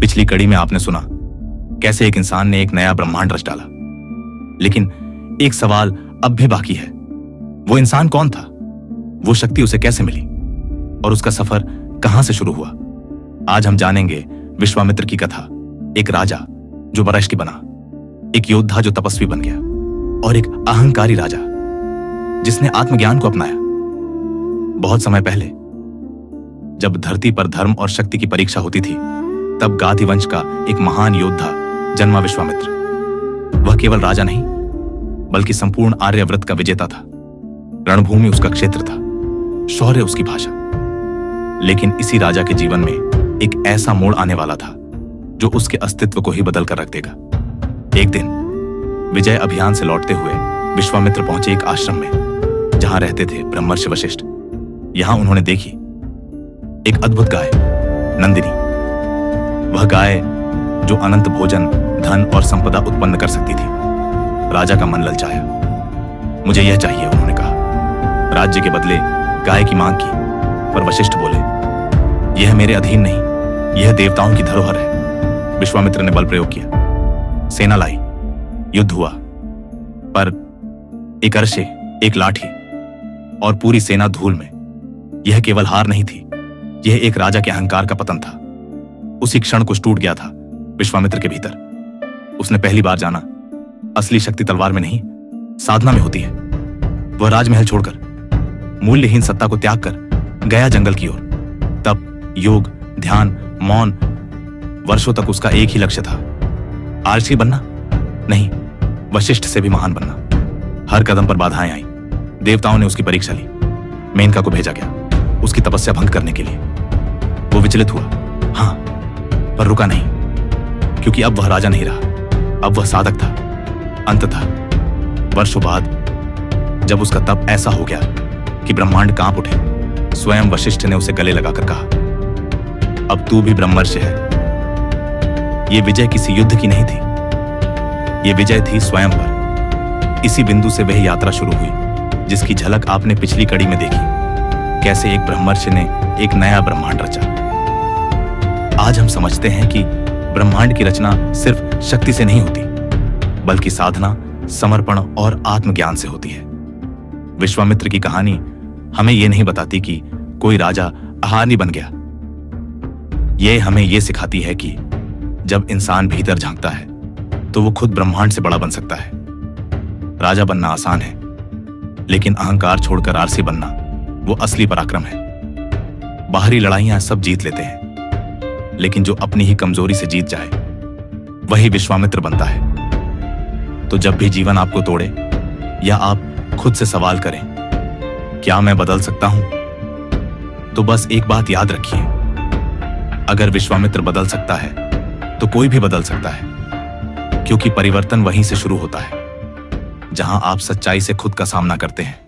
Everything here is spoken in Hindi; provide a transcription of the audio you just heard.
पिछली कड़ी में आपने सुना कैसे एक इंसान ने एक नया ब्रह्मांड रच डाला, लेकिन एक सवाल अब भी बाकी है। वो इंसान कौन था? वो शक्ति उसे कैसे मिली और उसका सफर कहां से शुरू हुआ? आज हम जानेंगे विश्वामित्र की कथा। एक राजा जो बरश्की बना, एक योद्धा जो तपस्वी बन गया, और एक अहंकारी राजा जिसने आत्मज्ञान को अपनाया। बहुत समय पहले जब धरती पर धर्म और शक्ति की परीक्षा होती थी, तब गाधी वंश का एक महान योद्धा जन्मा विश्वामित्र। वह केवल राजा नहीं बल्कि संपूर्ण आर्यव्रत का विजेता था। रणभूमि उसका क्षेत्र था, शौर्य उसकी भाषा। लेकिन इसी राजा के जीवन में एक ऐसा मोड़ आने वाला था जो उसके अस्तित्व को ही बदल कर रख देगा। एक दिन विजय अभियान से लौटते हुए विश्वामित्र पहुंचे एक आश्रम में जहां रहते थे ब्रह्मर्षि वशिष्ठ। यहां उन्होंने देखी एक अद्भुत गाय, नंदिनी। वह गाय जो अनंत भोजन, धन और संपदा उत्पन्न कर सकती थी। राजा का मन ललचाया। मुझे यह चाहिए, उन्होंने कहा। राज्य के बदले गाय की मांग की, पर वशिष्ठ बोले, यह मेरे अधीन नहीं, यह देवताओं की धरोहर है। विश्वामित्र ने बल प्रयोग किया, सेना लाई, युद्ध हुआ, पर एक अर्शे, एक लाठी और पूरी सेना धूल में। यह केवल हार नहीं थी, यह एक राजा के अहंकार का पतन था। उसी क्षण कुछ टूट गया था विश्वामित्र के भीतर। उसने पहली बार जाना, असली शक्ति तलवार में नहीं, साधना में होती है। वह राजमहल छोड़कर, मूल्यहीन सत्ता को त्याग कर गया जंगल की ओर। तप, योग, ध्यान, मौन, वर्षों तक उसका एक ही लक्ष्य था, आलसी बनना नहीं, वशिष्ठ से भी महान बनना। हर कदम पर बाधाएं आई। देवताओं ने उसकी परीक्षा ली। मेनका को भेजा गया उसकी तपस्या भंग करने के लिए। वो विचलित हुआ, हां, पर रुका नहीं, क्योंकि अब वह राजा नहीं रहा, अब वह साधक था। अंततः वर्षों बाद जब उसका तप ऐसा हो गया कि ब्रह्मांड कांप उठे, स्वयं वशिष्ठ ने उसे गले लगाकर कहा, अब तू भी ब्रह्मर्षि है। यह विजय किसी युद्ध की नहीं थी, यह विजय थी स्वयं पर। इसी बिंदु से वह यात्रा शुरू हुई जिसकी झलक आपने पिछली कड़ी में देखी, कैसे एक ब्रह्मर्षि ने एक नया ब्रह्मांड रचा। आज हम समझते हैं कि ब्रह्मांड की रचना सिर्फ शक्ति से नहीं होती, बल्कि साधना, समर्पण और आत्मज्ञान से होती है। विश्वामित्र की कहानी हमें यह नहीं बताती कि कोई राजा आहारी बन गया। यह हमें यह सिखाती है कि जब इंसान भीतर झांकता है तो वो खुद ब्रह्मांड से बड़ा बन सकता है। राजा बनना आसान है, लेकिन अहंकार छोड़कर आलसी बनना वो असली पराक्रम है। बाहरी लड़ाइयां सब जीत लेते हैं, लेकिन जो अपनी ही कमजोरी से जीत जाए वही विश्वामित्र बनता है। तो जब भी जीवन आपको तोड़े या आप खुद से सवाल करें, क्या मैं बदल सकता हूं, तो बस एक बात याद रखिए, अगर विश्वामित्र बदल सकता है तो कोई भी बदल सकता है, क्योंकि परिवर्तन वहीं से शुरू होता है जहां आप सच्चाई से खुद का सामना करते हैं।